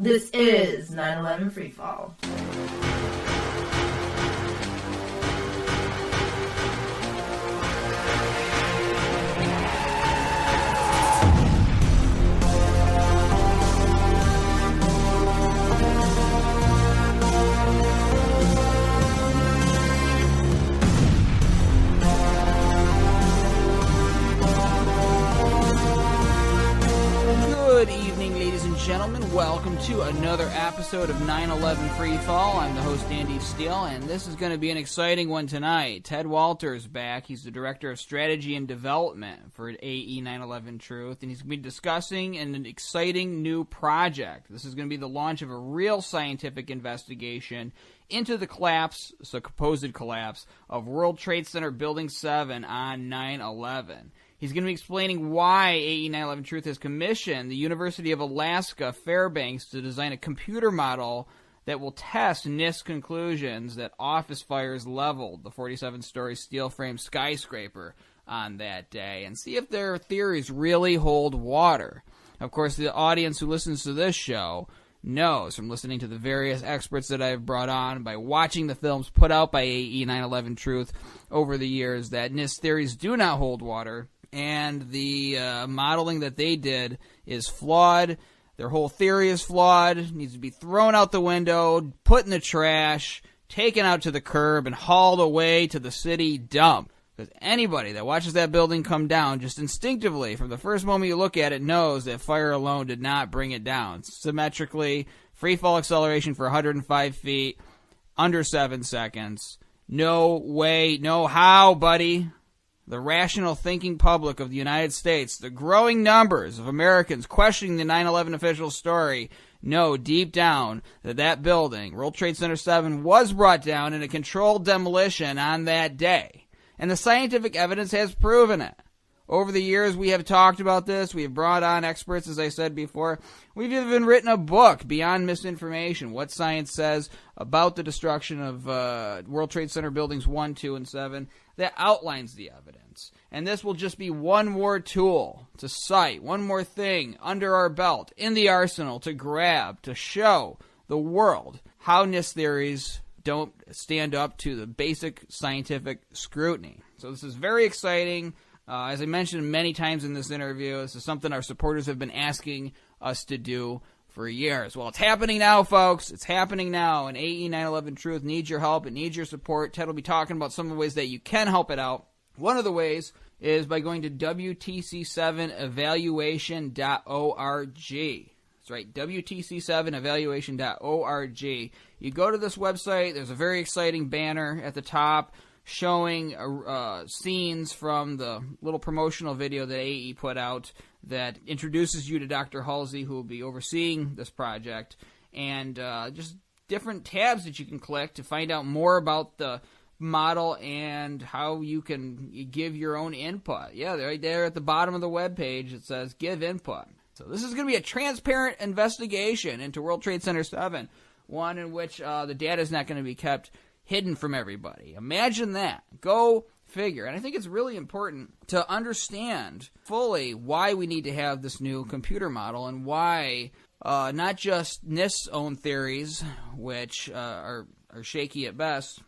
This is 9/11 Freefall. Good evening, ladies and gentlemen. Welcome to another episode of 9/11 Freefall. I'm the host, Andy Steele, and this is going to be an exciting one tonight. Ted Walter's back. He's the Director of Strategy and Development for AE 9/11 Truth, and he's going to be discussing an exciting new project. This is going to be the launch of a real scientific investigation into the collapse, supposed collapse, of World Trade Center Building 7 on 9/11. He's going to be explaining why AE 9/11 Truth has commissioned the University of Alaska Fairbanks to design a computer model that will test NIST conclusions that office fires leveled the 47-story steel-frame skyscraper on that day and see if their theories really hold water. Of course, the audience who listens to this show knows from listening to the various experts that I've brought on, by watching the films put out by AE 9/11 Truth over the years, that NIST theories do not hold water. And the modeling that they did is flawed. Their whole theory is flawed. Needs to be thrown out the window, put in the trash, taken out to the curb, and hauled away to the city dump. Because anybody that watches that building come down, just instinctively, from the first moment you look at it, knows that fire alone did not bring it down. Symmetrically, free fall acceleration for 105 feet, under 7 seconds. No way, no how, buddy. The rational thinking public of the United States, the growing numbers of Americans questioning the 9/11 official story, know deep down that that building, World Trade Center 7, was brought down in a controlled demolition on that day. And the scientific evidence has proven it. Over the years, we have talked about this. We have brought on experts, as I said before. We've even written a book, Beyond Misinformation, What Science Says About the Destruction of World Trade Center Buildings 1, 2, and 7, that outlines the evidence. And this will just be one more tool to cite, one more thing under our belt, in the arsenal to grab, to show the world how NIST theories don't stand up to the basic scientific scrutiny. So this is very exciting. As I mentioned many times in this interview, this is something our supporters have been asking us to do for years. Well, it's happening now, folks. It's happening now, and AE 9/11 Truth needs your help. It needs your support. Ted will be talking about some of the ways that you can help it out. One of the ways is by going to WTC7evaluation.org. That's right, WTC7evaluation.org. You go to this website. There's a very exciting banner at the top showing scenes from the little promotional video that AE put out that introduces you to Dr. Halsey, who will be overseeing this project, and just different tabs that you can click to find out more about the model and how you can give your own input. Yeah, right there at the bottom of the webpage it says give input. So this is going to be a transparent investigation into World Trade Center 7, one in which the data is not going to be kept hidden from everybody. Imagine that. Go figure. And I think it's really important to understand fully why we need to have this new computer model and why not just NIST's own theories, which are shaky at best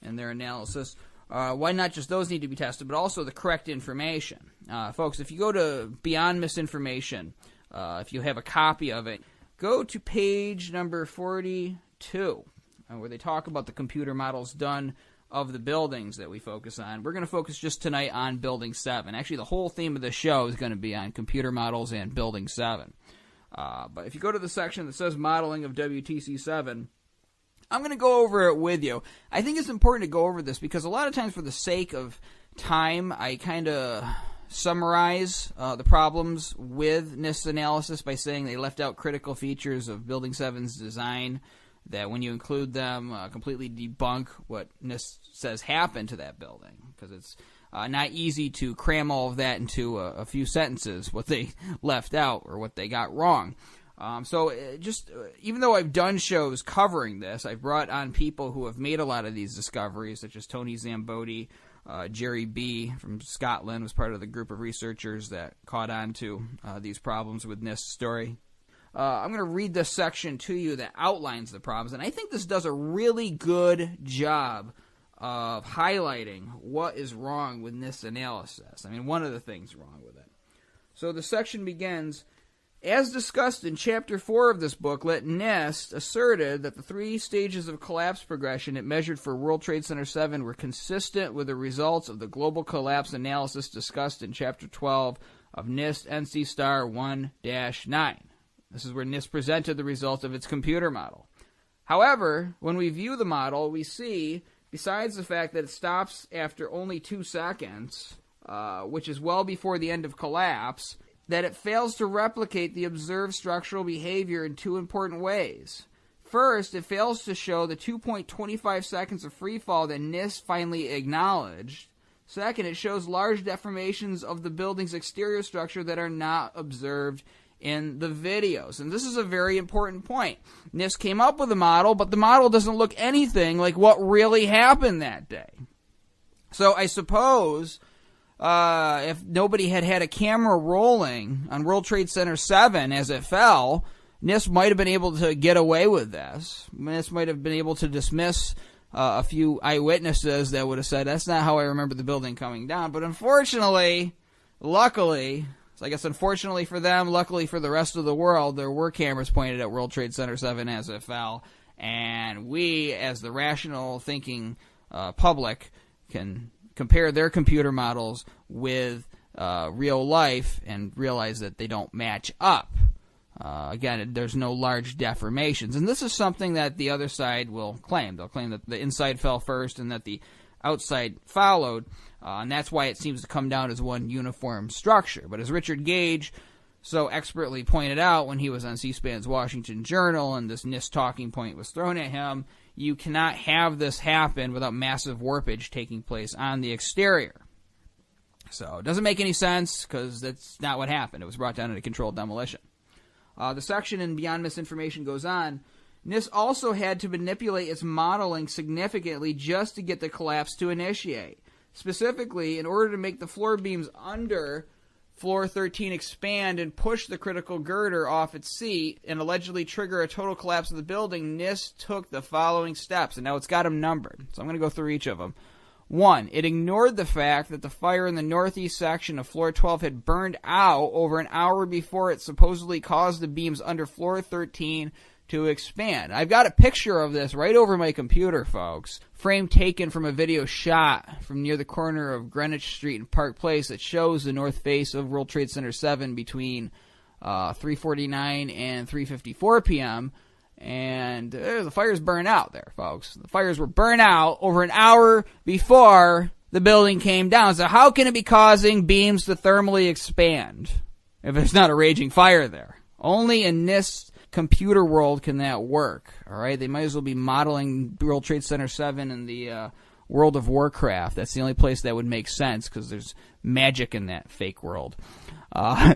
in their analysis, why not just those need to be tested, but also the correct information. Folks, if you go to Beyond Misinformation, if you have a copy of it, go to page number 42. Where they talk about the computer models done of the buildings that we focus on. We're going to focus just tonight on Building 7. Actually, the whole theme of the show is going to be on computer models and Building 7. But if you go to the section that says Modeling of WTC 7, I'm going to go over it with you. I think it's important to go over this because a lot of times for the sake of time, I kind of summarize the problems with NIST's analysis by saying they left out critical features of Building 7's design that when you include them, completely debunk what NIST says happened to that building, because it's not easy to cram all of that into a few sentences, what they left out or what they got wrong. Even though I've done shows covering this, I've brought on people who have made a lot of these discoveries, such as Tony Zambotti, Jerry B. from Scotland was part of the group of researchers that caught on to these problems with NIST's story. I'm going to read this section to you that outlines the problems, and I think this does a really good job of highlighting what is wrong with NIST analysis. I mean, one of the things wrong with it. So the section begins, as discussed in Chapter 4 of this booklet, NIST asserted that the 3 stages of collapse progression it measured for World Trade Center 7 were consistent with the results of the global collapse analysis discussed in Chapter 12 of NIST NC Star 1-9. This is where NIST presented the results of its computer model. However, when we view the model, we see, besides the fact that it stops after only 2 seconds, which is well before the end of collapse, that it fails to replicate the observed structural behavior in 2 important ways. First, it fails to show the 2.25 seconds of free fall that NIST finally acknowledged. Second, it shows large deformations of the building's exterior structure that are not observed in the videos. And this is a very important point. NIST came up with a model, but the model doesn't look anything like what really happened that day. So I suppose if nobody had had a camera rolling on World Trade Center 7 as it fell, NIST might have been able to get away with this. NIST might have been able to dismiss a few eyewitnesses that would have said, that's not how I remember the building coming down. But unfortunately, luckily, so I guess unfortunately for them, luckily for the rest of the world, there were cameras pointed at World Trade Center 7 as it fell. And we, as the rational thinking public, can compare their computer models with real life and realize that they don't match up. Again, there's no large deformations. And this is something that the other side will claim. They'll claim that the inside fell first and that the outside followed. And that's why it seems to come down as one uniform structure. But as Richard Gage so expertly pointed out when he was on C-SPAN's Washington Journal and this NIST talking point was thrown at him, you cannot have this happen without massive warpage taking place on the exterior. So it doesn't make any sense because that's not what happened. It was brought down in a controlled demolition. The section in Beyond Misinformation goes on. NIST also had to manipulate its modeling significantly just to get the collapse to initiate. Specifically, in order to make the floor beams under Floor 13 expand and push the critical girder off its seat and allegedly trigger a total collapse of the building, NIST took the following steps. And now it's got them numbered, so I'm going to go through each of them. 1. It ignored the fact that the fire in the northeast section of Floor 12 had burned out over an hour before it supposedly caused the beams under Floor 13 to expand. I've got a picture of this right over my computer, folks. Frame taken from a video shot from near the corner of Greenwich Street and Park Place that shows the north face of World Trade Center 7 between 3:49 and 3:54 p.m. And the fires burned out there, folks. The fires were burned out over an hour before the building came down. So how can it be causing beams to thermally expand if there's not a raging fire there? Only in NIST computer world can that work. All right, they might as well be modeling World Trade Center 7 in the World of Warcraft. That's the only place that would make sense because there's magic in that fake world.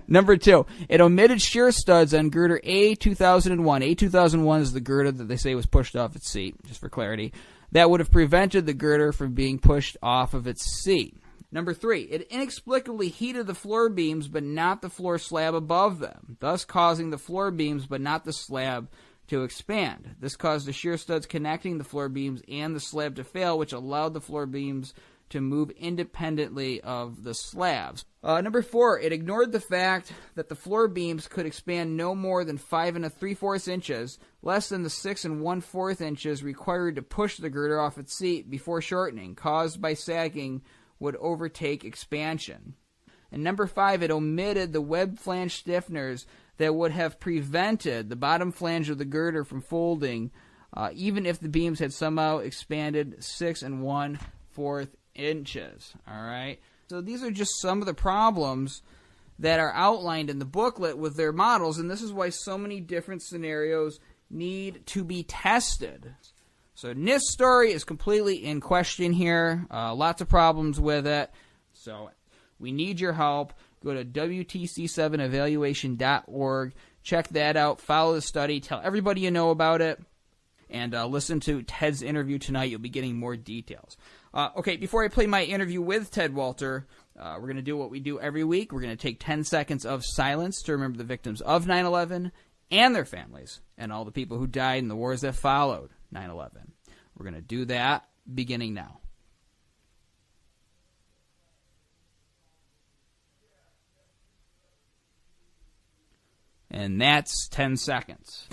Number 2, it omitted shear studs on girder A2001. A2001 is the girder that they say was pushed off its seat, just for clarity. That would have prevented the girder from being pushed off of its seat. Number 3, it inexplicably heated the floor beams but not the floor slab above them, thus causing the floor beams but not the slab to expand. This caused the shear studs connecting the floor beams and the slab to fail, which allowed the floor beams to move independently of the slabs. Number 4, it ignored the fact that the floor beams could expand no more than 5 3/4 inches, less than the 6 1/4 inches required to push the girder off its seat before shortening, caused by sagging would overtake expansion. And number 5, it omitted the web flange stiffeners that would have prevented the bottom flange of the girder from folding, even if the beams had somehow expanded 6 1/4 inches. All right. So these are just some of the problems that are outlined in the booklet with their models, and this is why so many different scenarios need to be tested. So NIST story is completely in question here. Lots of problems with it. So we need your help. Go to WTC7evaluation.org. Check that out. Follow the study. Tell everybody you know about it. And listen to Ted's interview tonight. You'll be getting more details. Okay, before I play my interview with Ted Walter, we're going to do what we do every week. We're going to take 10 seconds of silence to remember the victims of 9/11 and their families, and all the people who died in the wars that followed 9/11. We're going to do that beginning now. And that's 10 seconds.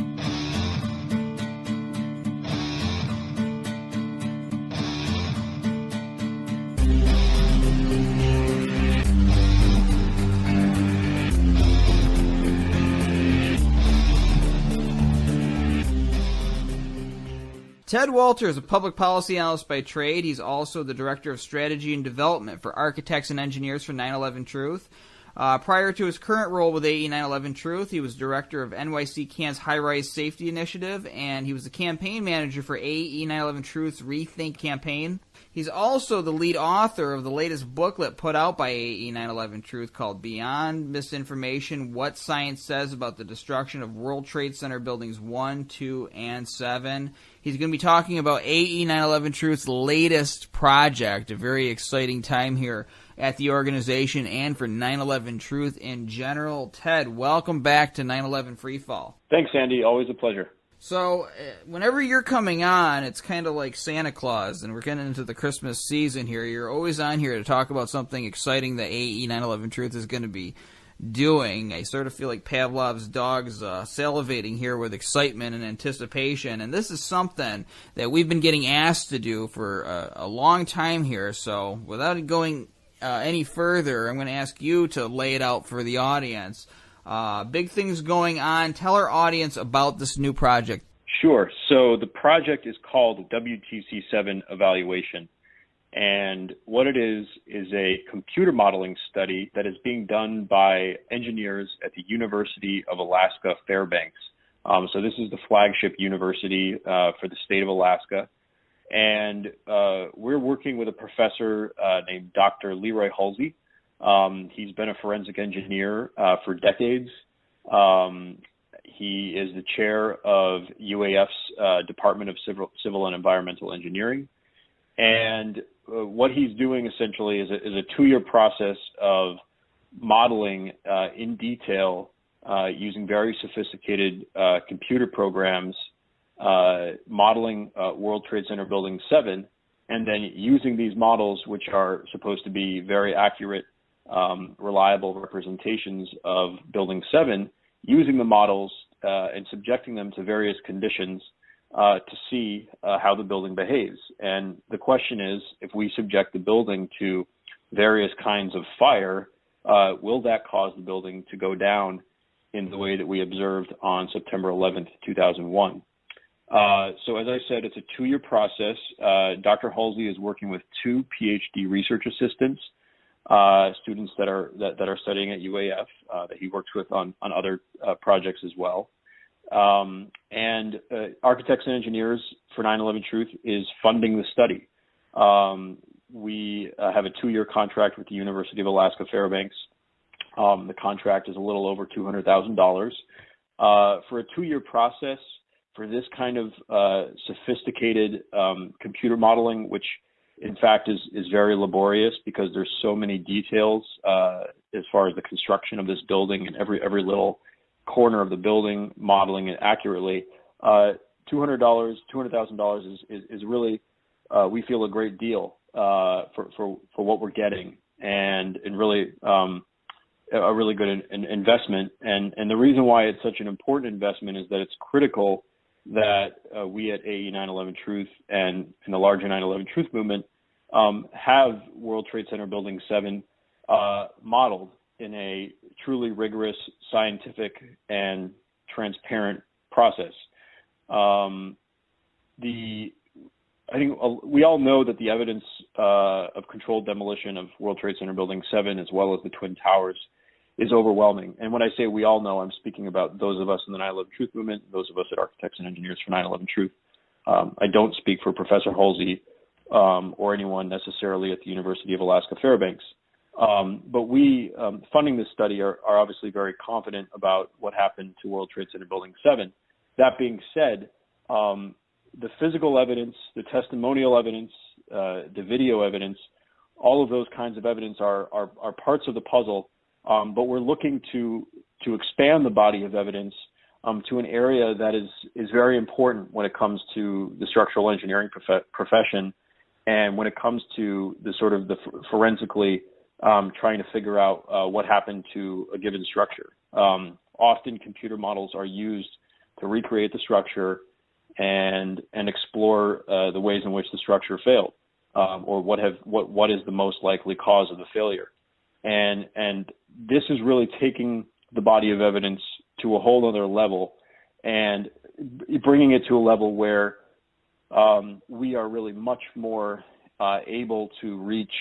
Ted Walter is a public policy analyst by trade. He's also the Director of Strategy and Development for Architects and Engineers for 9/11 Truth. Prior to his current role with AE 9/11 Truth, he was Director of NYC CAN's High-Rise Safety Initiative, and he was the campaign manager for AE 9/11 Truth's Rethink campaign. He's also the lead author of the latest booklet put out by AE 9/11 Truth called Beyond Misinformation, What Science Says About the Destruction of World Trade Center Buildings 1, 2, and 7. He's going to be talking about AE 9/11 Truth's latest project, a very exciting time here at the organization and for 9/11 Truth in general. Ted, welcome back to 9/11 Freefall. Thanks, Andy. Always a pleasure. So, whenever you're coming on, it's kind of like Santa Claus, and we're getting into the Christmas season here. You're always on here to talk about something exciting that AE 9/11 Truth is going to be doing. I sort of feel like Pavlov's dog's salivating here with excitement and anticipation, and this is something that we've been getting asked to do for a long time here. So, without going any further, I'm going to ask you to lay it out for the audience. Big things going on. Tell our audience about this new project. Sure. So the project is called WTC 7 Evaluation. And what it is a computer modeling study that is being done by engineers at the University of Alaska Fairbanks. So this is the flagship university for the state of Alaska. And we're working with a professor named Dr. Leroy Halsey. He's been a forensic engineer for decades. He is the chair of UAF's Department of Civil and Environmental Engineering. And what he's doing essentially is a 2-year process of modeling in detail using very sophisticated computer programs, modeling World Trade Center Building 7, and then using these models, which are supposed to be very accurate, reliable representations of Building 7, using the models and subjecting them to various conditions to see how the building behaves. And the question is, if we subject the building to various kinds of fire, will that cause the building to go down in the way that we observed on September 11th, 2001? So as I said, it's a 2-year process. Dr. Halsey is working with 2 PhD research assistants, students that are studying at UAF that he works with on other projects as well. And Architects and Engineers for 9/11 Truth is funding the study. We have a 2-year contract with the University of Alaska Fairbanks. The contract is a little over $200,000. For a 2-year process, for this kind of sophisticated computer modeling, which in fact is very laborious because there's so many details as far as the construction of this building and every little corner of the building, modeling it accurately. $200,000 is really, we feel, a great deal for what we're getting, and really a really good investment. And the reason why it's such an important investment is that it's critical that we at AE 9/11 Truth and in the larger 9/11 Truth movement have World Trade Center Building 7 modeled in a truly rigorous, scientific, and transparent process. I think we all know that the evidence of controlled demolition of World Trade Center Building 7, as well as the Twin Towers, is overwhelming. And when I say we all know, I'm speaking about those of us in the 9/11 Truth movement, those of us at Architects and Engineers for 9/11 Truth. I don't speak for Professor Halsey or anyone necessarily at the University of Alaska Fairbanks. But we, funding this study, are obviously very confident about what happened to World Trade Center Building 7. That being said, the physical evidence, the testimonial evidence, the video evidence, all of those kinds of evidence are parts of the puzzle. But we're looking to expand the body of evidence to an area that is very important when it comes to the structural engineering profession, and when it comes to the sort of the forensically trying to figure out what happened to a given structure. Often computer models are used to recreate the structure and explore the ways in which the structure failed, or what is the most likely cause of the failure. And this is really taking the body of evidence to a whole other level and bringing it to a level where we are really much more able to reach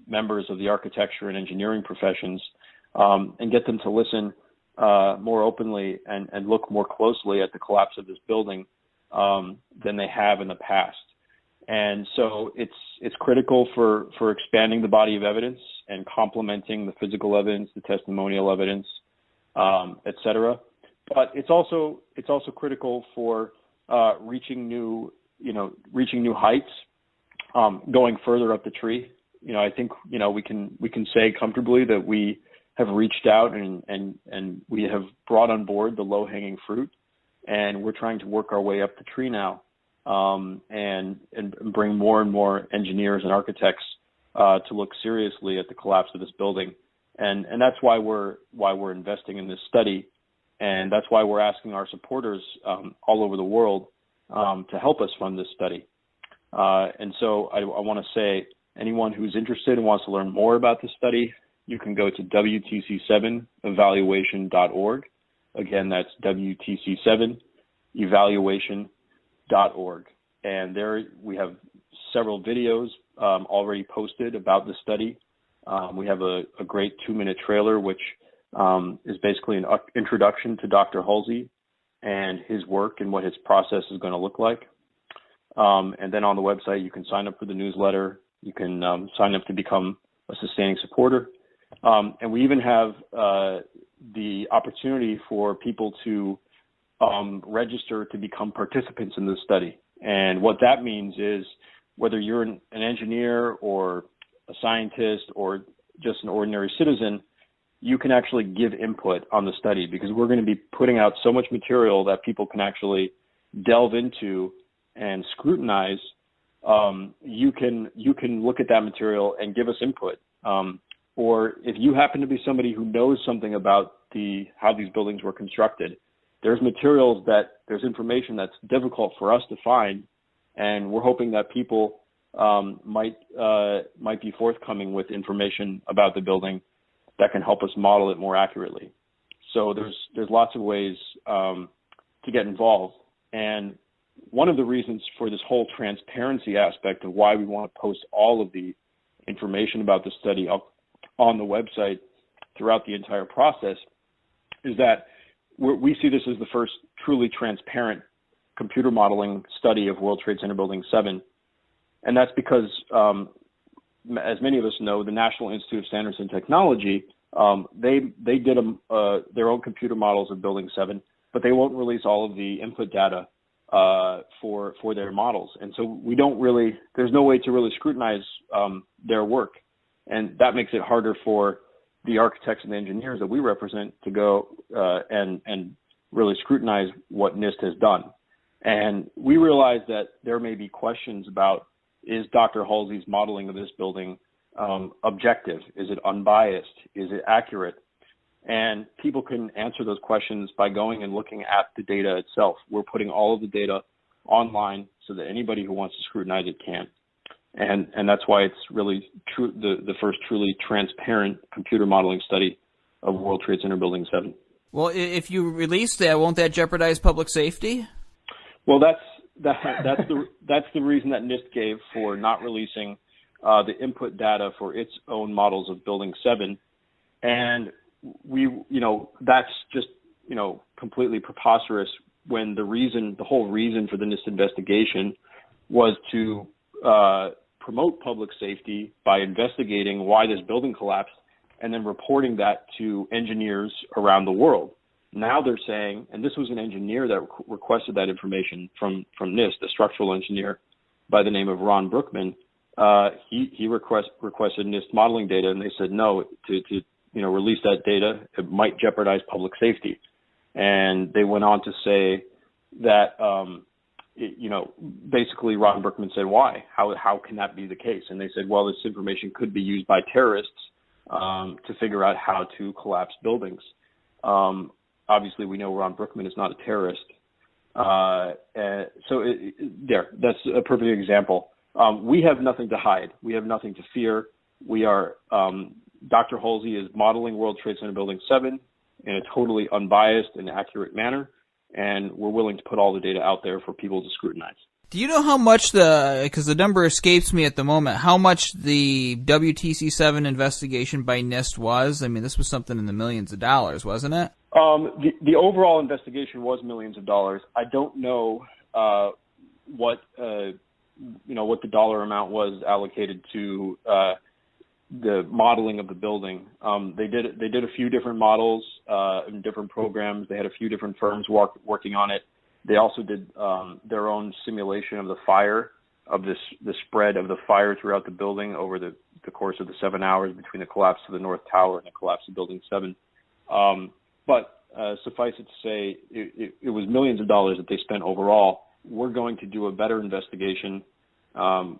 members of the architecture and engineering professions and get them to listen more openly and look more closely at the collapse of this building than they have in the past. And so it's critical for expanding the body of evidence and complementing the physical evidence, the testimonial evidence, et cetera. But it's also critical for reaching new heights, going further up the tree. I think we can say comfortably that we have reached out and we have brought on board the low-hanging fruit, and we're trying to work our way up the tree now, and bring more and more engineers and architects to look seriously at the collapse of this building, and that's why we're investing in this study, and that's why we're asking our supporters all over the world to help us fund this study. And so I want to say, anyone who's interested and wants to learn more about this study, you can go to WTC7evaluation.org. Again, that's WTC7evaluation.org. And there we have several videos already posted about the study. We have a great 2-minute trailer, which is basically an introduction to Dr. Halsey and his work and what his process is going to look like. And then on the website, you can sign up for the newsletter. You can sign up to become a sustaining supporter. And we even have the opportunity for people to register to become participants in this study. And what that means is whether you're an engineer or a scientist or just an ordinary citizen, you can actually give input on the study, because we're going to be putting out so much material that people can actually delve into and scrutinize. You can look at that material and give us input. Or if you happen to be somebody who knows something about how these buildings were constructed, there's information that's difficult for us to find, and we're hoping that people might be forthcoming with information about the building that can help us model it more accurately. So there's lots of ways to get involved, and one of the reasons for this whole transparency aspect of why we want to post all of the information about the study up on the website throughout the entire process is that we see this as the first truly transparent computer modeling study of World Trade Center Building 7. And that's because, as many of us know, the National Institute of Standards and Technology, they did their own computer models of Building 7, but they won't release all of the input data for their models. And so there's no way to really scrutinize their work. And that makes it harder for the architects and the engineers that we represent to go and really scrutinize what NIST has done. And we realize that there may be questions about, is Dr. Halsey's modeling of this building objective? Is it unbiased? Is it accurate? And people can answer those questions by going and looking at the data itself. We're putting all of the data online so that anybody who wants to scrutinize it can. And that's why it's really the first truly transparent computer modeling study of World Trade Center Building 7. Well, if you release that, won't that jeopardize public safety? Well, that's the reason that NIST gave for not releasing the input data for its own models of Building 7, and that's just completely preposterous, when the whole reason for the NIST investigation was to promote public safety by investigating why this building collapsed and then reporting that to engineers around the world. Now they're saying, and this was an engineer that requested that information from NIST, a structural engineer by the name of Ron Brookman. He requested NIST modeling data, and they said no, to release that data, it might jeopardize public safety. And they went on to say that, basically Ron Brookman said, why? How can that be the case? And they said, well, this information could be used by terrorists to figure out how to collapse buildings. Obviously, we know Ron Brookman is not a terrorist. That's a perfect example. We have nothing to hide. We have nothing to fear. We are, Dr. Halsey is modeling World Trade Center Building 7 in a totally unbiased and accurate manner, and we're willing to put all the data out there for people to scrutinize. Do you know how much because the number escapes me at the moment, how much the WTC 7 investigation by NIST was? I mean, this was something in the millions of dollars, wasn't it? The overall investigation was millions of dollars. I don't know what the dollar amount was allocated to the modeling of the building. They did a few different models in different programs. They had a few different firms working on it. They also did their own simulation of the fire, of the spread of the fire throughout the building over the course of the 7 hours between the collapse of the North Tower and the collapse of Building 7. But suffice it to say, it was millions of dollars that they spent overall. We're going to do a better investigation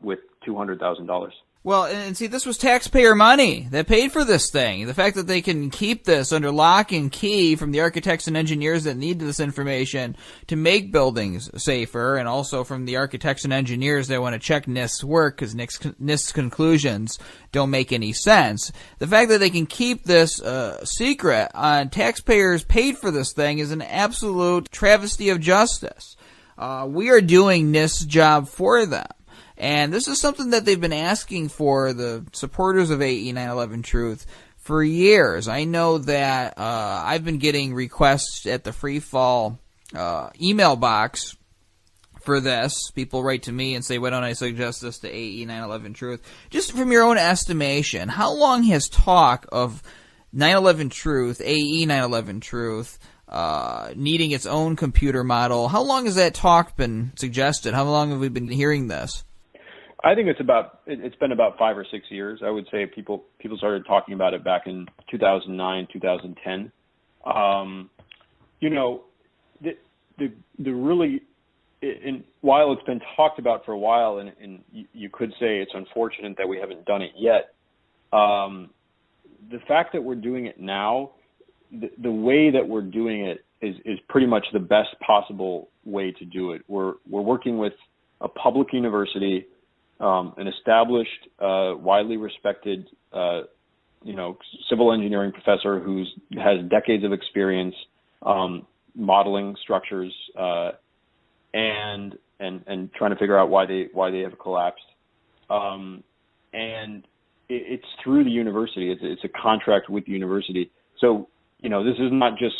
with $200,000. Well, and see, this was taxpayer money that paid for this thing. The fact that they can keep this under lock and key from the architects and engineers that need this information to make buildings safer, and also from the architects and engineers that want to check NIST's work because NIST's conclusions don't make any sense. The fact that they can keep this secret on taxpayers paid for this thing is an absolute travesty of justice. We are doing NIST's job for them. And this is something that they've been asking for, the supporters of AE 9/11 Truth, for years. I know that I've been getting requests at the Free Fall email box for this. People write to me and say, why don't I suggest this to AE 9/11 Truth? Just from your own estimation, how long has talk of 9/11 Truth, AE 9/11 Truth, needing its own computer model, how long has that talk been suggested? How long have we been hearing this? I think it's been about 5 or 6 years. I would say people started talking about it back in 2009, 2010. While it's been talked about for a while, and you could say it's unfortunate that we haven't done it yet, the fact that we're doing it now, the way that we're doing it is pretty much the best possible way to do it. We're working with a public university, an established, widely respected, civil engineering professor who has decades of experience modeling structures and trying to figure out why they have collapsed. And it's through the university. It's a contract with the university. So this is not just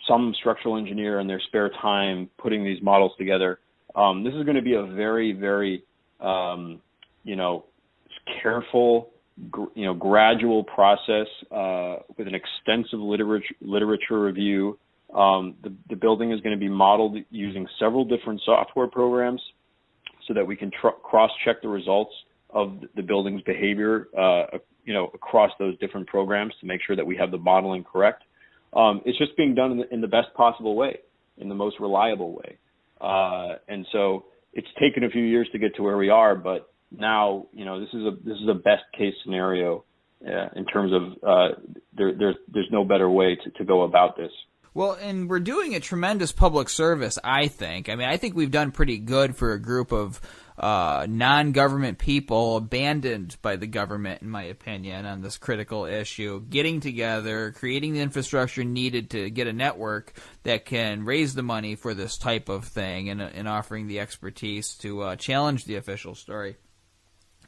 some structural engineer in their spare time putting these models together. This is going to be a very, very careful, gradual process with an extensive literature review. The building is going to be modeled using several different software programs so that we can cross-check the results of the building's behavior, across those different programs to make sure that we have the modeling correct. It's just being done in the best possible way, in the most reliable way. And so it's taken a few years to get to where we are, but now, this is a best case scenario in terms of there's no better way to go about this. Well, and we're doing a tremendous public service, I think. I mean, I think we've done pretty good for a group of non-government people abandoned by the government, in my opinion, on this critical issue, getting together, creating the infrastructure needed to get a network that can raise the money for this type of thing, and offering the expertise to challenge the official story.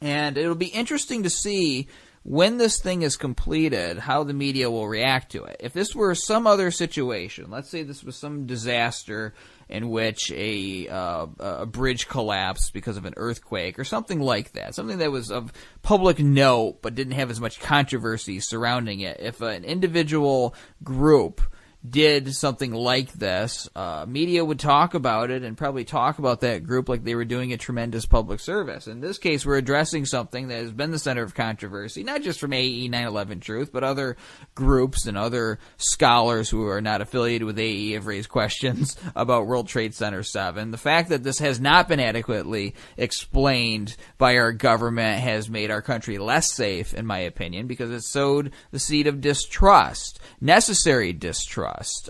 And it'll be interesting to see when this thing is completed, how the media will react to it. If this were some other situation, let's say this was some disaster in which a bridge collapsed because of an earthquake or something like that, something that was of public note but didn't have as much controversy surrounding it. If an individual group did something like this, media would talk about it and probably talk about that group like they were doing a tremendous public service. In this case, we're addressing something that has been the center of controversy, not just from AE 9/11 Truth, but other groups and other scholars who are not affiliated with AE have raised questions about World Trade Center 7. The fact that this has not been adequately explained by our government has made our country less safe, in my opinion, because it sowed the seed of distrust, necessary distrust,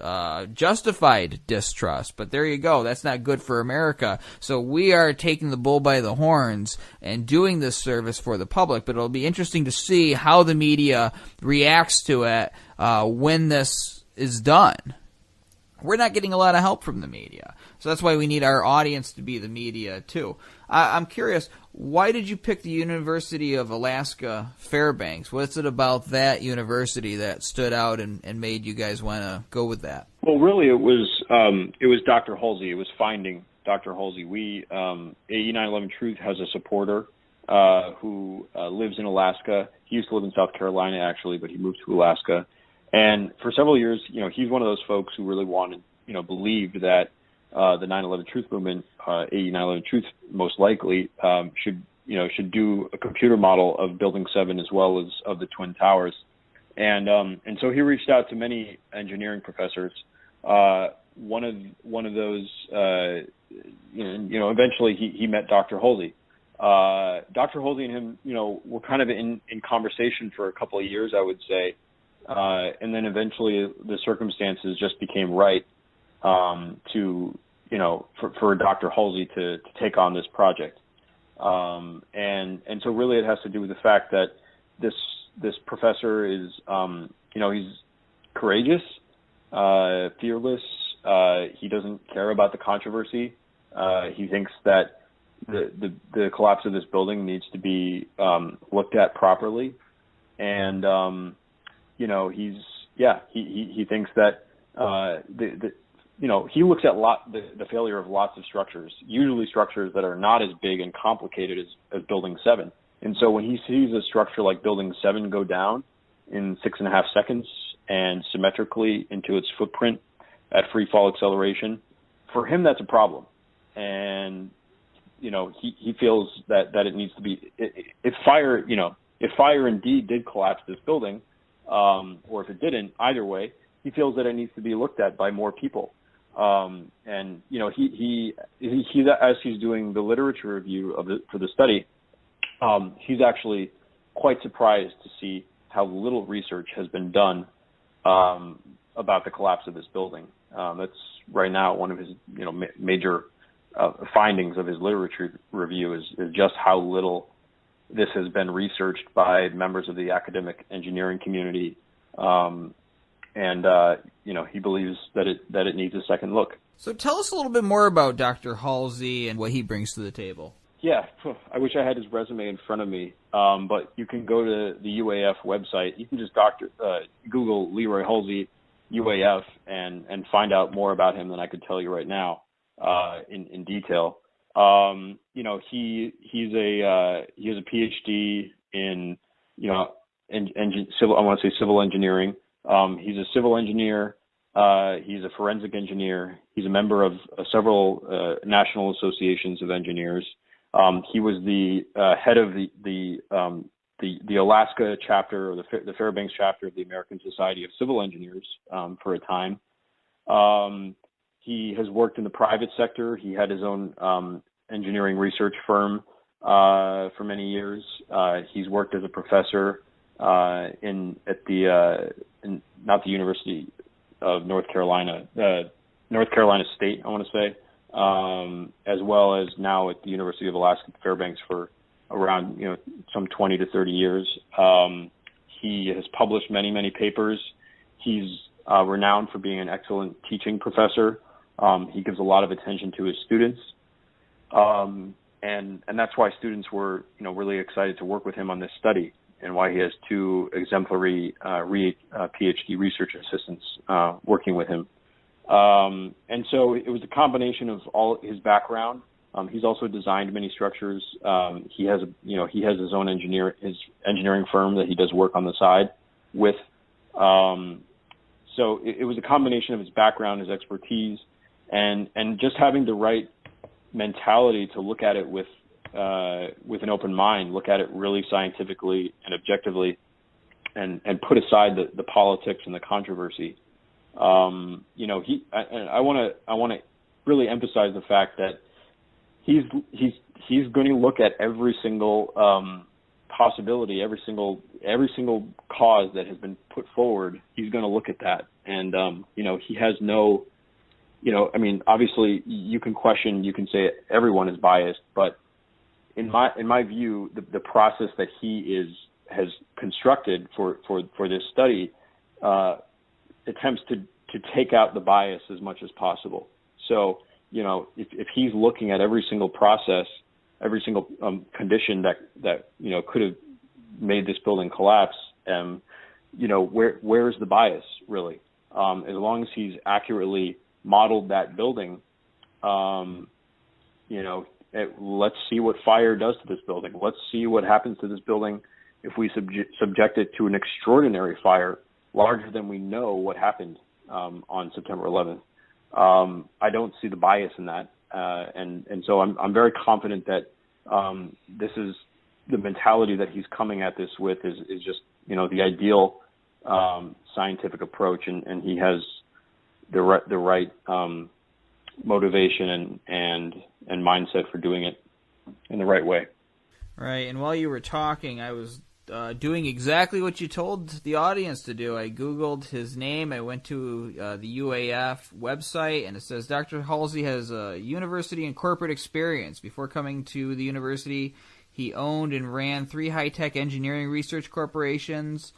justified distrust. But there you go. That's not good for America. So we are taking the bull by the horns and doing this service for the public. But it'll be interesting to see how the media reacts to it when this is done. We're not getting a lot of help from the media. So that's why we need our audience to be the media, too. I'm curious, why did you pick the University of Alaska Fairbanks? What's it about that university that stood out and made you guys want to go with that? Well, really, it was Dr. Halsey. It was finding Dr. Halsey. AE 9/11 Truth has a supporter who lives in Alaska. He used to live in South Carolina, actually, but he moved to Alaska. And for several years, he's one of those folks who really wanted, believed that the 9/11 Truth movement, AE 9/11 Truth, most likely should do a computer model of Building 7 as well as of the Twin Towers. And so he reached out to many engineering professors. One of those, eventually he met Dr. Halsey. Dr. Halsey and him, were kind of in conversation for a couple of years, I would say. And then eventually the circumstances just became right for Dr. Halsey to take on this project. And so really it has to do with the fact that this professor is, he's courageous, fearless. He doesn't care about the controversy. He thinks that the collapse of this building needs to be looked at properly. And he thinks that he looks at the failure of lots of structures, usually structures that are not as big and complicated as Building 7. And so when he sees a structure like Building 7 go down in 6.5 seconds and symmetrically into its footprint at free fall acceleration, for him that's a problem. And he feels that it needs to be, if fire indeed did collapse this building, or if it didn't, either way, he feels that it needs to be looked at by more people. And he as he's doing the literature review for the study, he's actually quite surprised to see how little research has been done about the collapse of this building. That's right now one of his major findings of his literature review is just how little this has been researched by members of the academic engineering community, he believes that it needs a second look. So tell us a little bit more about Dr. Halsey and what he brings to the table. Yeah, I wish I had his resume in front of me, but you can go to the UAF website. You can just Google Leroy Halsey UAF and find out more about him than I could tell you right now in detail. He has a PhD in civil engineering. He's a civil engineer. He's a forensic engineer. He's a member of several national associations of engineers. He was the head of the Alaska chapter, or the Fairbanks chapter of the American Society of Civil Engineers for a time. He has worked in the private sector. He had his own engineering research firm for many years. He's worked as a professor not the University of North Carolina State, I want to say, as well as now at the University of Alaska Fairbanks for around some 20 to 30 years. He has published many papers. He's renowned for being an excellent teaching professor. He gives a lot of attention to his students. And that's why students were, really excited to work with him on this study, and why he has two exemplary PhD research assistants working with him. And so it was a combination of all his background. He's also designed many structures. He has his own engineering firm that he does work on the side with. So it was a combination of his background, his expertise, and just having the right mentality to look at it with an open mind, look at it really scientifically and objectively, and put aside the politics and the controversy. I want to really emphasize the fact that he's going to look at every single possibility, every single cause that has been put forward. He's going to look at that, and he has no, obviously you can say everyone is biased, but in my view, the process that he has constructed for this study attempts to take out the bias as much as possible. So, if he's looking at every single process, every single condition that could have made this building collapse, where's the bias really? As long as he's accurately modeled that building, let's see what fire does to this building. Let's see what happens to this building if we subject it to an extraordinary fire larger than we know what happened on September 11th. I don't see the bias in that, and so I'm very confident that this is the mentality that he's coming at this with is just the ideal scientific approach, and he has the right motivation and mindset for doing it in the right way. Right, and while you were talking, I was doing exactly what you told the audience to do. I Googled his name. I went to the UAF website, and it says Dr. Halsey has a university and corporate experience. Before coming to the university, he owned and ran 3 high-tech engineering research corporations.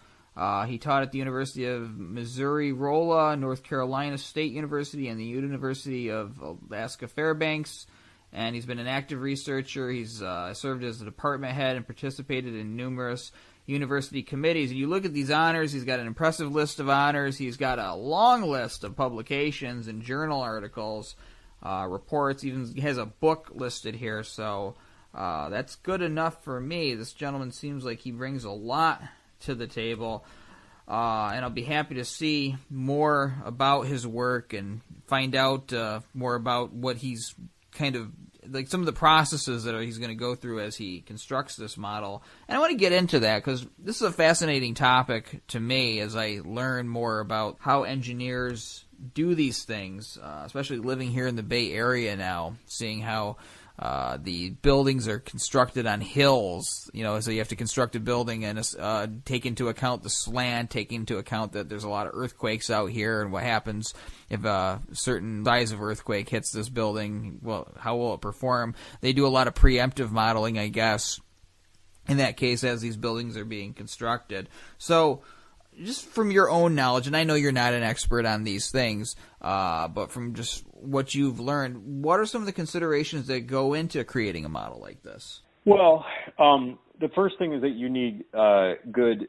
He taught at the University of Missouri-Rolla, North Carolina State University, and the University of Alaska Fairbanks. And he's been an active researcher. He's served as a department head and participated in numerous university committees. And you look at these honors, he's got an impressive list of honors. He's got a long list of publications and journal articles, reports, even has a book listed here. So that's good enough for me. This gentleman seems like he brings a lot to the table. And I'll be happy to see more about his work and find out more about what he's kind of like some of the processes that he's going to go through as he constructs this model. And I want to get into that because this is a fascinating topic to me as I learn more about how engineers do these things, especially living here in the Bay Area now, seeing how the buildings are constructed on hills, so you have to construct a building and take into account the slant, take into account that there's a lot of earthquakes out here and what happens if a certain size of earthquake hits this building. Well, how will it perform? They do a lot of preemptive modeling, I guess, in that case as these buildings are being constructed. So just from your own knowledge, and I know you're not an expert on these things, but from just what you've learned, what are some of the considerations that go into creating a model like this? Well, the first thing is that you need good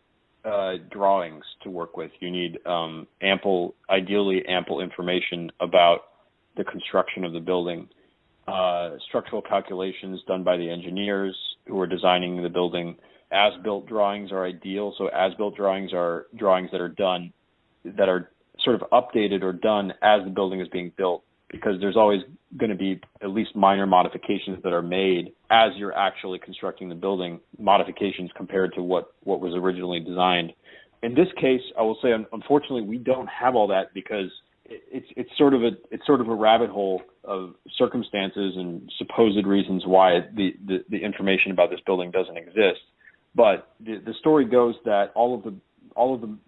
drawings to work with. You need ideally ample information about the construction of the building, structural calculations done by the engineers who are designing the building. As-built drawings are ideal. So as-built drawings are drawings that are done, that are sort of updated or done as the building is being built, because there's always going to be at least minor modifications that are made as you're actually constructing the building, modifications compared to what was originally designed. In this case, I will say, unfortunately, we don't have all that because it's sort of a rabbit hole of circumstances and supposed reasons why the information about this building doesn't exist. But the story goes that all of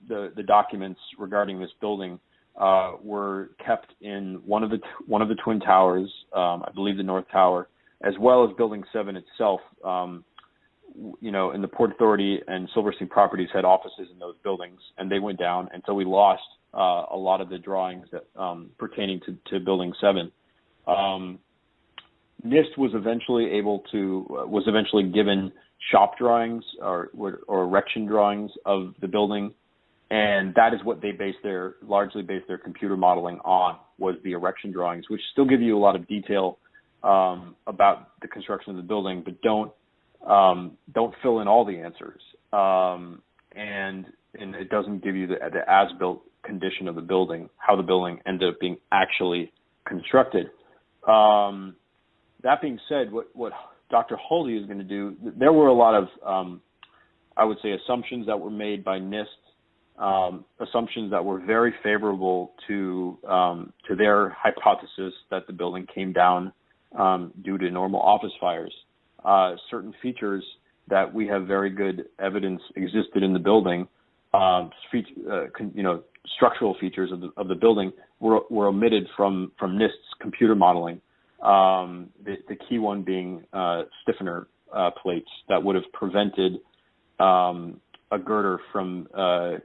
the documents regarding this building were kept in one of the twin towers, I believe the North Tower, as well as Building 7 itself. And the Port Authority and Silverstein Properties had offices in those buildings, and they went down, and so we lost a lot of the drawings that pertaining to Building 7. NIST was eventually given shop drawings or erection drawings of the building, and that is what they largely based their computer modeling on, was the erection drawings, which still give you a lot of detail about the construction of the building, but don't fill in all the answers, and it doesn't give you the as-built condition of the building, how the building ended up being actually constructed. That being said, what Dr. Halsey is going to do, there were a lot of, I would say, assumptions that were made by NIST, assumptions that were very favorable to their hypothesis that the building came down due to normal office fires. Certain features that we have very good evidence existed in the building, structural features of the building were omitted from NIST's computer modeling. The key one being stiffener plates that would have prevented a girder from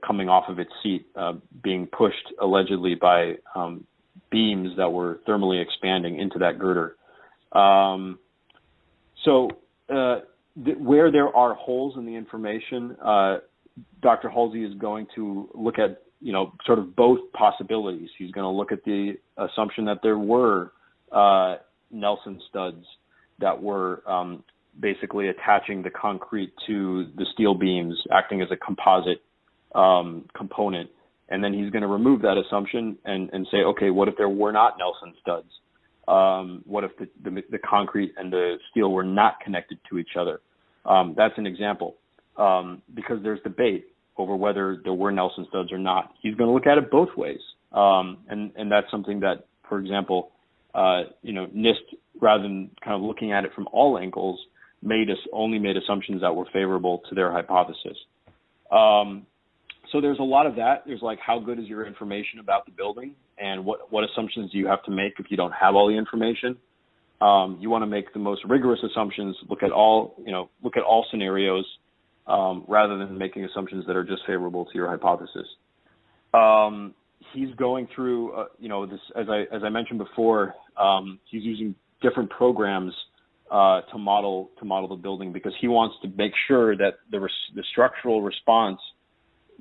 coming off of its seat, being pushed allegedly by beams that were thermally expanding into that girder. Where there are holes in the information, Dr. Halsey is going to look at, sort of both possibilities. He's going to look at the assumption that there were Nelson studs that were basically attaching the concrete to the steel beams, acting as a composite component. And then he's going to remove that assumption and say, okay, what if there were not Nelson studs? What if the concrete and the steel were not connected to each other? That's an example, because there's debate over whether there were Nelson studs or not. He's going to look at it both ways. And that's something that, for example, NIST, rather than kind of looking at it from all angles, only made assumptions that were favorable to their hypothesis. So there's a lot of that. There's like, how good is your information about the building, and what assumptions do you have to make if you don't have all the information? You want to make the most rigorous assumptions, look at all scenarios, rather than making assumptions that are just favorable to your hypothesis. He's going through, this, as I mentioned before, he's using different programs to model the building, because he wants to make sure that the structural response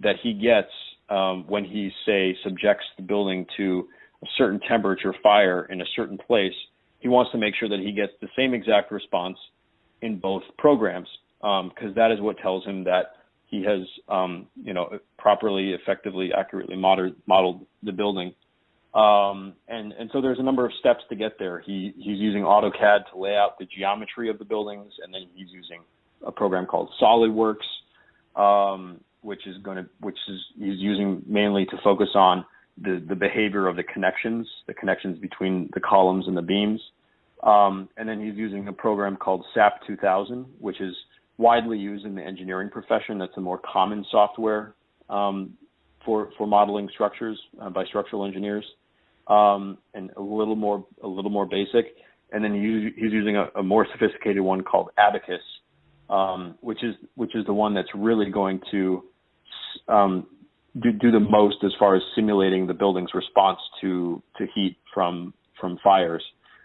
that he gets when he, say, subjects the building to a certain temperature fire in a certain place, he wants to make sure that he gets the same exact response in both programs, because that is what tells him that he has, properly, effectively, accurately modeled the building. And so there's a number of steps to get there. He's using AutoCAD to lay out the geometry of the buildings, and then he's using a program called SolidWorks, which he's using mainly to focus on the behavior of the connections between the columns and the beams. And then he's using a program called SAP 2000, which is widely used in the engineering profession. That's a more common software for modeling structures by structural engineers, and a little more basic. And then he's using a more sophisticated one called Abacus, which is the one that's really going to do the most as far as simulating the building's response to heat from fires.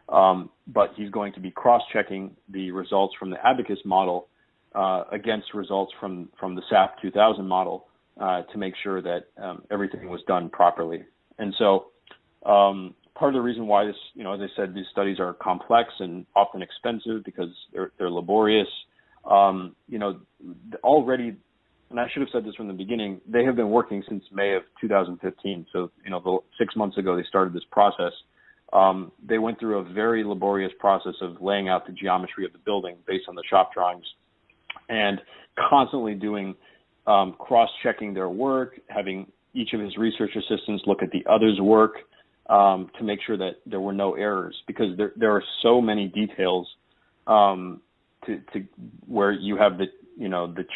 But he's going to be cross-checking the results from the Abacus model against results from the SAP 2000 model to make sure that everything was done properly. And so part of the reason why this, as I said, these studies are complex and often expensive because they're laborious. Already, and I should have said this from the beginning, they have been working since May of 2015. So, 6 months ago they started this process. They went through a very laborious process of laying out the geometry of the building based on the shop drawings, and constantly doing cross-checking their work, having each of his research assistants look at the other's work to make sure that there were no errors, because there are so many details to where you have the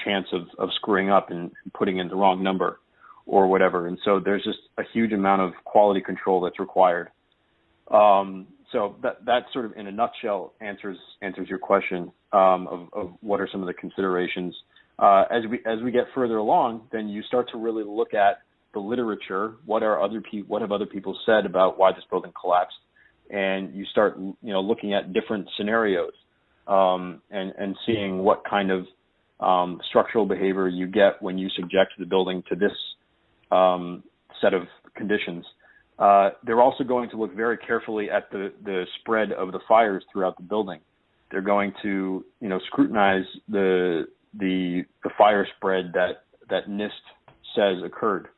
chance of screwing up and putting in the wrong number or whatever. And so there's just a huge amount of quality control that's required. So that sort of in a nutshell answers your question of what are some of the considerations. As we get further along, then you start to really look at the literature. What have other people said about why this building collapsed? And you start looking at different scenarios and seeing what kind of structural behavior you get when you subject the building to this set of conditions. They're also going to look very carefully at the spread of the fires throughout the building. They're going to, scrutinize the fire spread that NIST says occurred,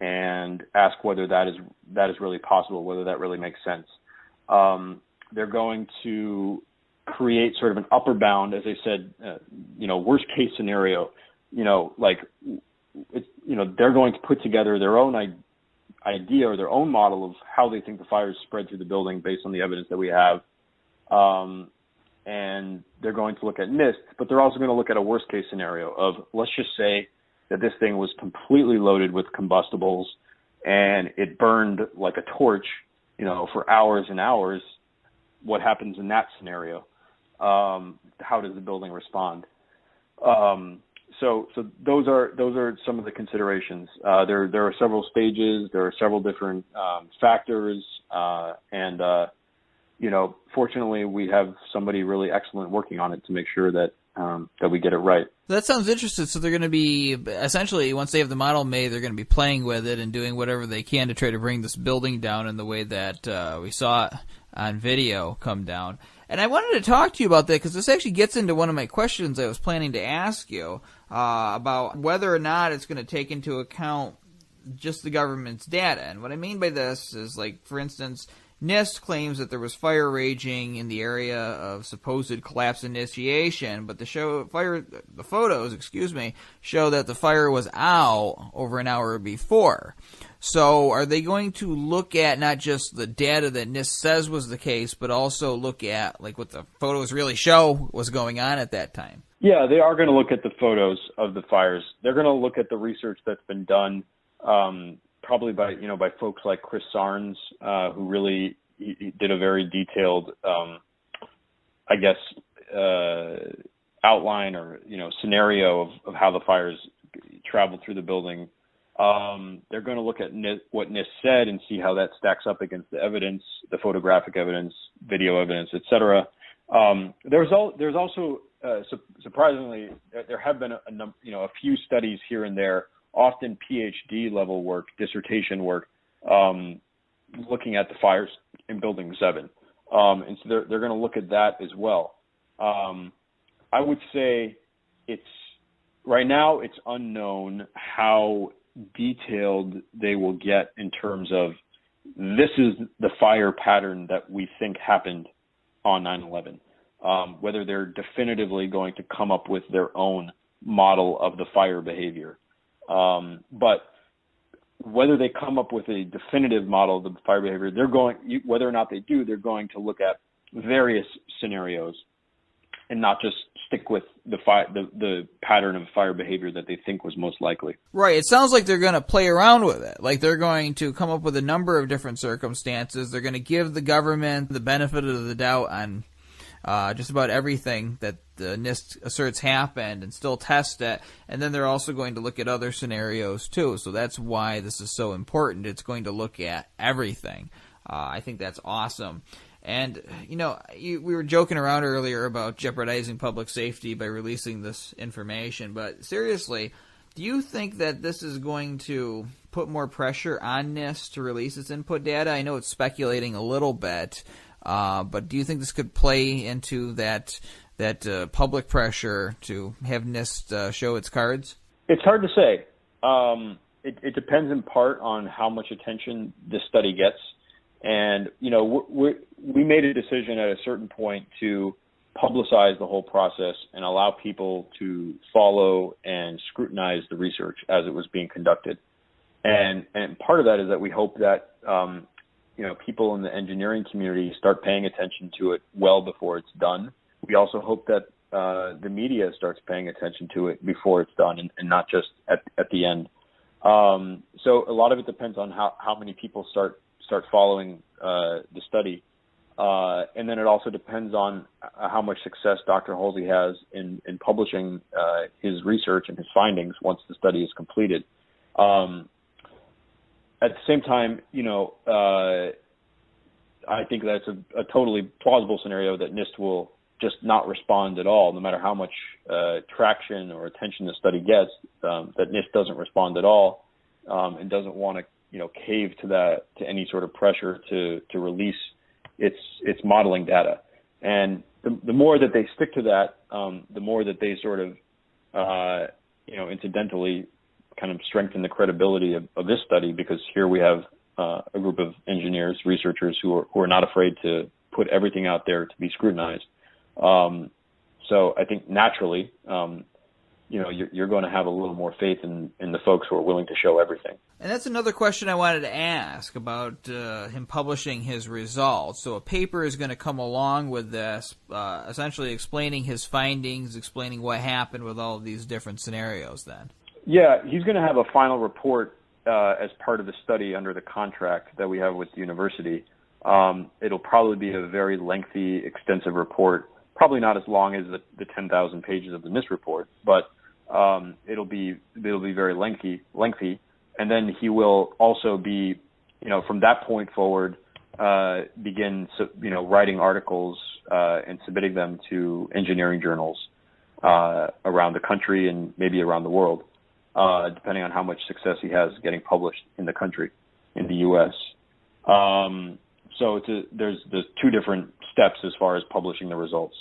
and ask whether that is really possible, whether that really makes sense. They're going to create sort of an upper bound, as I said, worst case scenario. They're going to put together their own idea or their own model of how they think the fires spread through the building based on the evidence that we have. And they're going to look at NIST, but they're also going to look at a worst case scenario of, let's just say that this thing was completely loaded with combustibles and it burned like a torch, for hours and hours. What happens in that scenario? How does the building respond? So those are some of the considerations. There are several stages. There are several different factors, and fortunately, we have somebody really excellent working on it to make sure that we get it right. That sounds interesting. So they're going to be, essentially, once they have the model made, they're going to be playing with it and doing whatever they can to try to bring this building down in the way that we saw it on video come down. And I wanted to talk to you about that because this actually gets into one of my questions I was planning to ask you about whether or not it's going to take into account just the government's data. And what I mean by this is, like, for instance, NIST claims that there was fire raging in the area of supposed collapse initiation, but the photos show that the fire was out over an hour before. So are they going to look at not just the data that NIST says was the case, but also look at like what the photos really show was going on at that time? Yeah, they are going to look at the photos of the fires. They're going to look at the research that's been done, probably by folks like Chris Sarnes, who really he did a very detailed, outline or scenario of how the fires traveled through the building. They're going to look at what NIST said and see how that stacks up against the evidence, the photographic evidence, video evidence, etc. There's also surprisingly, there have been a few studies here and there, often PhD level work, dissertation work, looking at the fires in Building 7. And so they're going to look at that as well. I would say right now it's unknown how detailed they will get in terms of this is the fire pattern that we think happened on 9/11. Whether they're definitively going to come up with their own model of the fire behavior. But whether they come up with a definitive model of the fire behavior, whether or not they do, they're going to look at various scenarios and not just stick with the pattern of fire behavior that they think was most likely. Right. It sounds like they're going to play around with it. Like they're going to come up with a number of different circumstances. They're going to give the government the benefit of the doubt on just about everything that the NIST asserts happened and still test it. And then they're also going to look at other scenarios too. So that's why this is so important. It's going to look at everything. I think that's awesome. And, we were joking around earlier about jeopardizing public safety by releasing this information. But seriously, do you think that this is going to put more pressure on NIST to release its input data? I know it's speculating a little bit, but do you think this could play into that public pressure to have NIST show its cards? It's hard to say. It depends in part on how much attention this study gets. And, we made a decision at a certain point to publicize the whole process and allow people to follow and scrutinize the research as it was being conducted. And part of that is that we hope that, people in the engineering community start paying attention to it well before it's done. We also hope that the media starts paying attention to it before it's done and not just at the end. So a lot of it depends on how many people start following the study. And then it also depends on how much success Dr. Halsey has in publishing his research and his findings once the study is completed. At the same time, I think that's a totally plausible scenario that NIST will just not respond at all, no matter how much traction or attention the study gets, that NIST doesn't respond at all and doesn't want to cave to any sort of pressure to release its modeling data. And the more that they stick to that, the more that they sort of, incidentally kind of strengthen the credibility of this study, because here we have a group of engineers, researchers who are not afraid to put everything out there to be scrutinized. So I think naturally, you're going to have a little more faith in the folks who are willing to show everything. And that's another question I wanted to ask about him publishing his results. So a paper is going to come along with this, essentially explaining his findings, explaining what happened with all of these different scenarios then. Yeah, he's going to have a final report as part of the study under the contract that we have with the university. It'll probably be a very lengthy, extensive report, probably not as long as the 10,000 pages of the NIST report, but it'll be very lengthy. And then he will also be, from that point forward, begin, writing articles and submitting them to engineering journals around the country and maybe around the world, depending on how much success he has getting published in the country, in the U.S. So there's two different steps as far as publishing the results: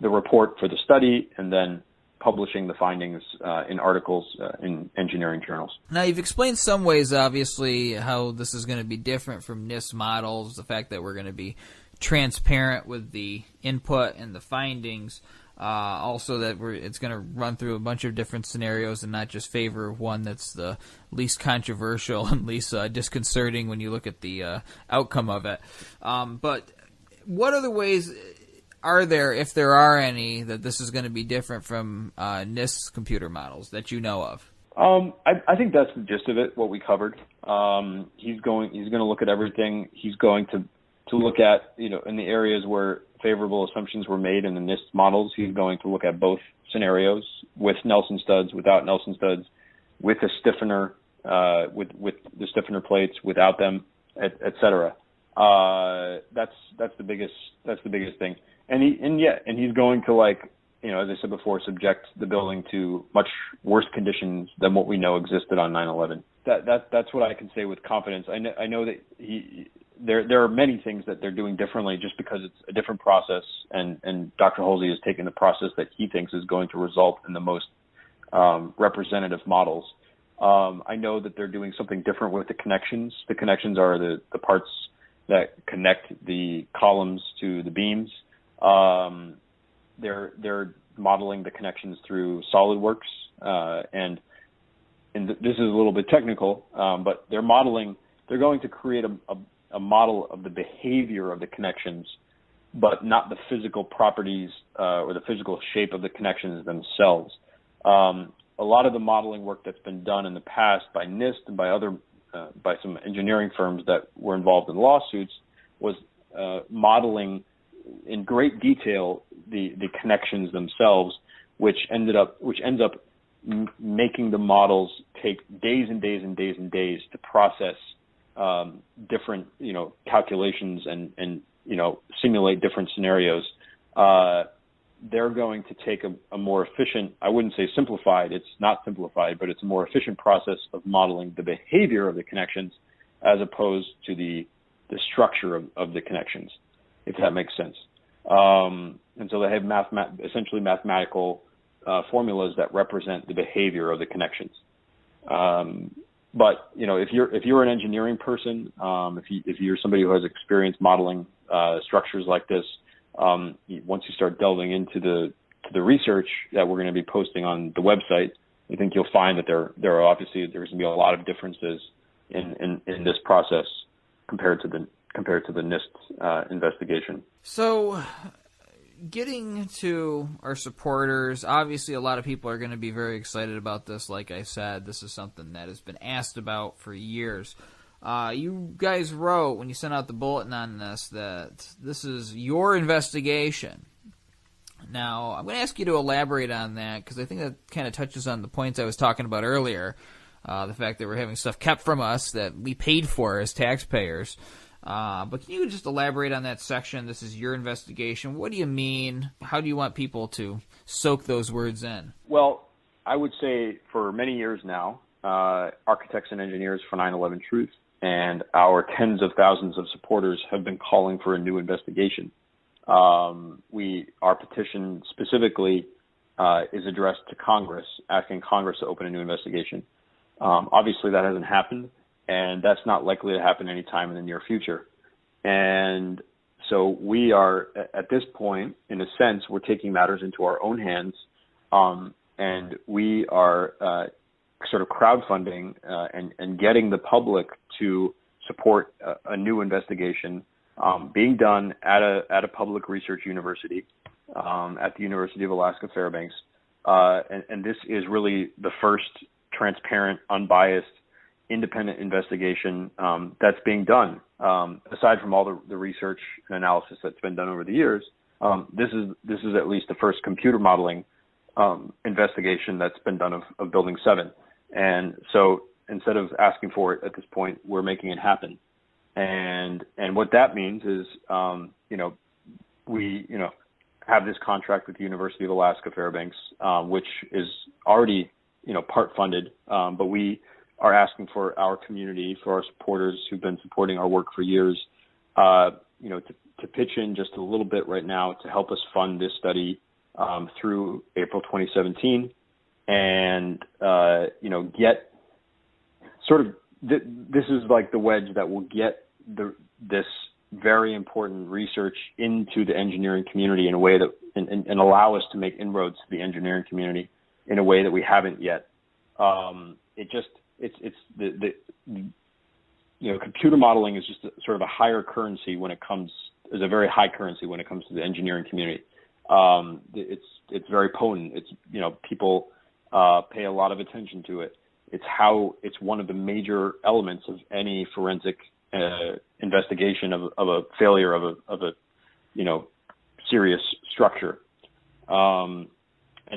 the report for the study, and then publishing the findings in articles in engineering journals. Now, you've explained some ways, obviously, how this is going to be different from NIST models, the fact that we're going to be transparent with the input and the findings, also that it's going to run through a bunch of different scenarios and not just favor one that's the least controversial and least disconcerting when you look at the outcome of it. But what other ways are there, if there are any, that this is going to be different from NIST computer models that you know of? I think that's the gist of it, what we covered. He's going to look at everything. He's going to look at, in the areas where favorable assumptions were made in the NIST models, he's going to look at both scenarios, with Nelson studs, without Nelson studs, with a stiffener, with the stiffener plates, without them, et cetera. That's the biggest thing. And he's going to, as I said before, subject the building to much worse conditions than what we know existed on 9/11. That's what I can say with confidence. I know that there are many things that they're doing differently just because it's a different process, and Dr. Halsey has taken the process that he thinks is going to result in the most representative models. I know that they're doing something different with the connections. The connections are the parts that connect the columns to the beams. They're modeling the connections through SolidWorks, and this is a little bit technical, but they're going to create a model of the behavior of the connections, but not the physical properties or the physical shape of the connections themselves. A lot of the modeling work that's been done in the past by NIST and by some engineering firms that were involved in lawsuits was modeling in great detail the connections themselves, which ends up making the models take days and days and days and days to process different calculations and simulate different scenarios. They're going to take a more efficient, I wouldn't say simplified, it's not simplified, but it's a more efficient process of modeling the behavior of the connections as opposed to the structure of the connections, if that makes sense. And so they have essentially mathematical formulas that represent the behavior of the connections. But if you're an engineering person, if you're somebody who has experience modeling structures like this, once you start delving into the research that we're going to be posting on the website, I think you'll find that there's going to be a lot of differences in this process compared to the NIST investigation. So, getting to our supporters, obviously a lot of people are going to be very excited about this. Like I said, this is something that has been asked about for years. You guys wrote, when you sent out the bulletin on this, that this is your investigation. Now, I'm going to ask you to elaborate on that, because I think that kind of touches on the points I was talking about earlier. The fact that we're having stuff kept from us that we paid for as taxpayers. But can you just elaborate on that section? This is your investigation. What do you mean? How do you want people to soak those words in? Well, I would say for many years now, architects and engineers for 9/11 Truth and our tens of thousands of supporters have been calling for a new investigation. Our petition specifically is addressed to Congress, asking Congress to open a new investigation. Obviously, that hasn't happened, and that's not likely to happen anytime in the near future. And so we are, at this point, in a sense, we're taking matters into our own hands, and we are sort of crowdfunding and getting the public to support a new investigation being done at a public research university at the University of Alaska Fairbanks. And this is really the first transparent, unbiased, independent investigation that's being done. Aside from all the research and analysis that's been done over the years, this is at least the first computer modeling investigation that's been done of Building 7. And so instead of asking for it at this point, we're making it happen. And what that means is, we have this contract with the University of Alaska Fairbanks, which is already part funded, but we are asking for our community, for our supporters who've been supporting our work for years, to pitch in just a little bit right now to help us fund this study through April 2017, and get sort of this is like the wedge that will get this very important research into the engineering community in a way that and allow us to make inroads to the engineering community in a way that we haven't yet. Computer modeling is just sort of a higher currency is a very high currency when it comes to the engineering community. It's very potent. People pay a lot of attention to it. It's one of the major elements of any forensic investigation of a failure of a serious structure. And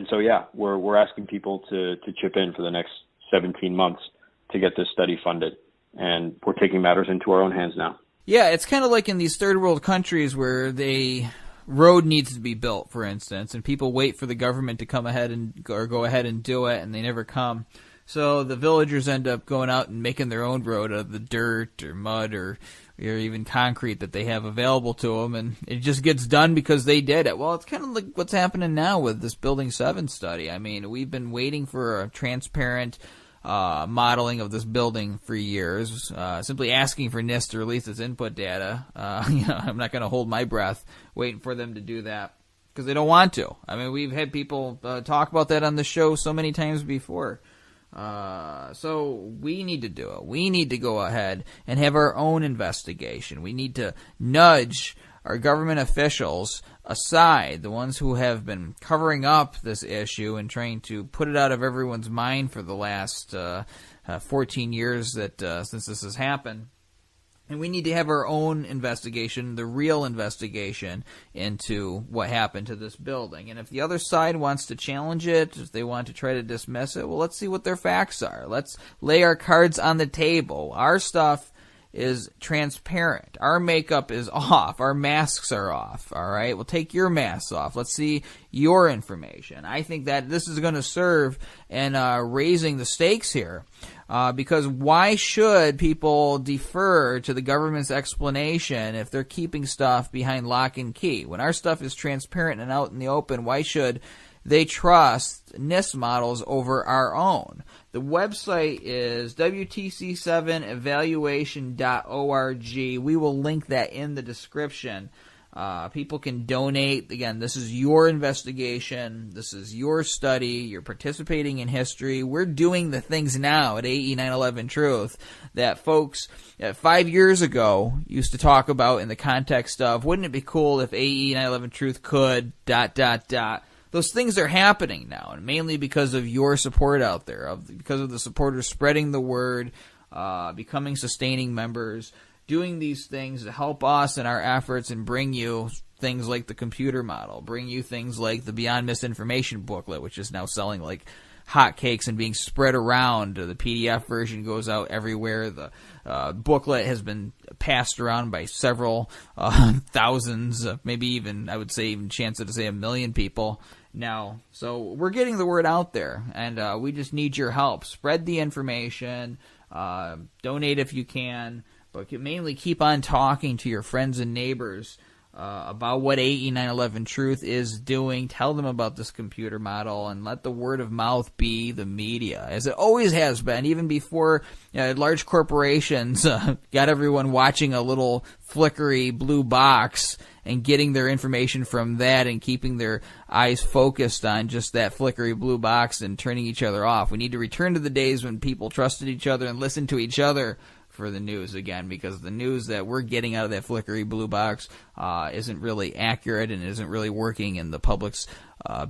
so, we're asking people to chip in for the next 17 months to get this study funded. And we're taking matters into our own hands now. Yeah, it's kind of like in these third world countries where road needs to be built, for instance, and people wait for the government to come ahead or go ahead and do it, and they never come. So the villagers end up going out and making their own road out of the dirt or mud or even concrete that they have available to them, and it just gets done because they did it. Well, it's kind of like what's happening now with this Building 7 study. I mean, we've been waiting for a transparent modeling of this building for years, simply asking for NIST to release its input data. I'm not going to hold my breath waiting for them to do that because they don't want to. I mean, we've had people talk about that on the show so many times before. So we need to do it. We need to go ahead and have our own investigation. We need to nudge our government officials aside, the ones who have been covering up this issue and trying to put it out of everyone's mind for the last 14 years that since this has happened. And we need to have our own investigation, the real investigation into what happened to this building. And if the other side wants to challenge it, if they want to try to dismiss it, well, let's see what their facts are. Let's lay our cards on the table. Our stuff is transparent. Our makeup is off. Our masks are off. All right? Well, take your masks off. Let's see your information. I think that this is going to serve in raising the stakes here. Because why should people defer to the government's explanation if they're keeping stuff behind lock and key? When our stuff is transparent and out in the open, why should they trust NIST models over our own? The website is WTC7evaluation.org. We will link that in the description. People can donate. Again, this is your investigation. This is your study. You're participating in history. We're doing the things now at AE 9/11 Truth that folks 5 years ago used to talk about in the context of, wouldn't it be cool if AE 9/11 Truth could ... Those things are happening now, and mainly because of your support out there, because of the supporters spreading the word, becoming sustaining members, doing these things to help us in our efforts and bring you things like the computer model, bring you things like the Beyond Misinformation booklet, which is now selling like hotcakes and being spread around. The PDF version goes out everywhere. The booklet has been passed around by several thousands, maybe even, I would say, even chance to say 1 million people now. So we're getting the word out there, and we just need your help. Spread the information, donate if you can, but mainly keep on talking to your friends and neighbors about what AE 9/11 Truth is doing. Tell them about this computer model and let the word of mouth be the media, as it always has been, even before large corporations got everyone watching a little flickery blue box and getting their information from that and keeping their eyes focused on just that flickery blue box and turning each other off. We need to return to the days when people trusted each other and listened to each other for the news again, because the news that we're getting out of that flickery blue box isn't really accurate and isn't really working in the public's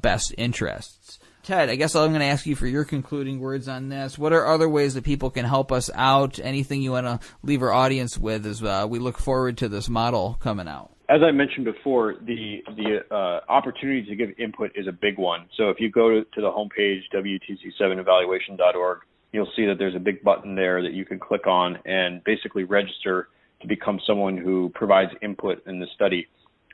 best interests. Ted, I guess I'm going to ask you for your concluding words on this. What are other ways that people can help us out? Anything you want to leave our audience with as we look forward to this model coming out? As I mentioned before, the opportunity to give input is a big one. So if you go to the homepage, WTC7evaluation.org, you'll see that there's a big button there that you can click on and basically register to become someone who provides input in the study.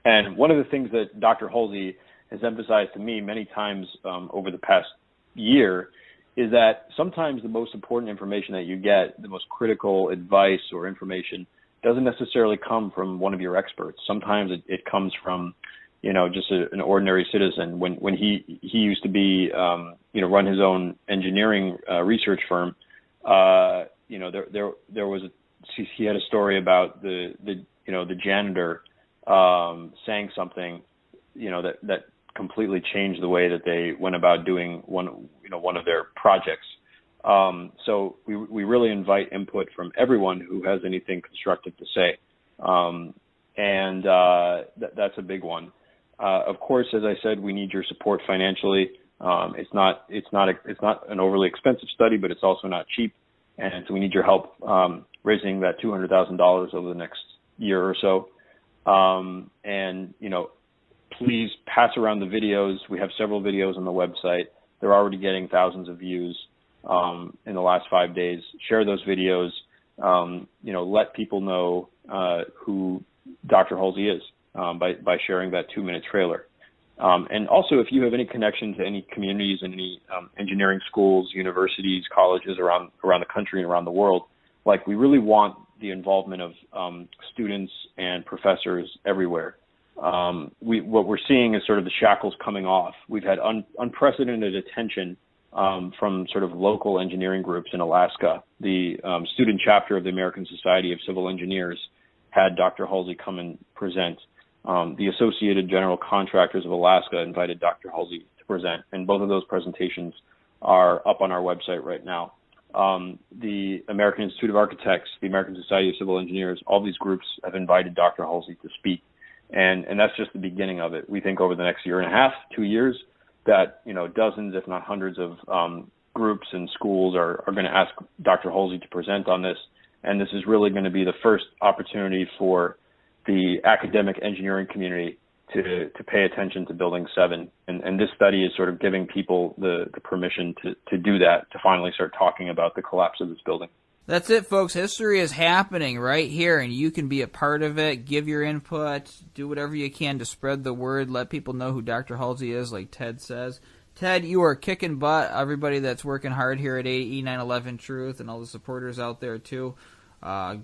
And one of the things that Dr. Halsey has emphasized to me many times over the past year is that sometimes the most important information that you get, the most critical advice or information, doesn't necessarily come from one of your experts. Sometimes it comes from, just an ordinary citizen. When he used to be, run his own engineering research firm, there was he had a story about the janitor saying something, that completely changed the way that they went about doing one of their projects. So we really invite input from everyone who has anything constructive to say. That's a big one. Of course, as I said, we need your support financially. It's not an overly expensive study, but it's also not cheap. And so we need your help, raising that $200,000 over the next year or so. Please pass around the videos. We have several videos on the website. They're already getting thousands of views in the last 5 days. Share those videos. Let people know who Dr. Halsey is by sharing that 2-minute trailer. And also, if you have any connection to any communities and any engineering schools, universities, colleges around the country and around the world, we really want the involvement of students and professors everywhere. What we're seeing is sort of the shackles coming off. We've had unprecedented attention from sort of local engineering groups in Alaska. The student chapter of the American Society of Civil Engineers had Dr. Halsey come and present. The Associated General Contractors of Alaska invited Dr. Halsey to present, and both of those presentations are up on our website right now. The American Institute of Architects, the American Society of Civil Engineers, all these groups have invited Dr. Halsey to speak. And that's just the beginning of it. We think over the next year and a half, 2 years, that dozens, if not hundreds of groups and schools are going to ask Dr. Halsey to present on this. And this is really going to be the first opportunity for the academic engineering community to pay attention to Building 7. And this study is sort of giving people the permission to do that, to finally start talking about the collapse of this building. That's it, folks. History is happening right here, and you can be a part of it. Give your input. Do whatever you can to spread the word. Let people know who Dr. Halsey is, like Ted says. Ted, you are kicking butt. Everybody that's working hard here at AE 9/11 Truth and all the supporters out there, too,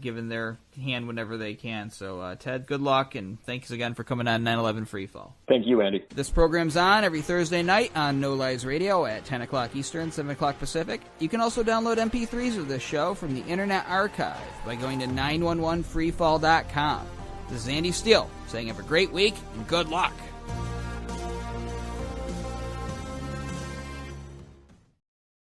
giving their hand whenever they can. So, Ted, good luck, and thanks again for coming on 9/11 Freefall. Thank you, Andy. This program's on every Thursday night on No Lies Radio at 10 o'clock Eastern, 7 o'clock Pacific. You can also download MP3s of this show from the Internet Archive by going to 911freefall.com. This is Andy Steele saying have a great week and good luck.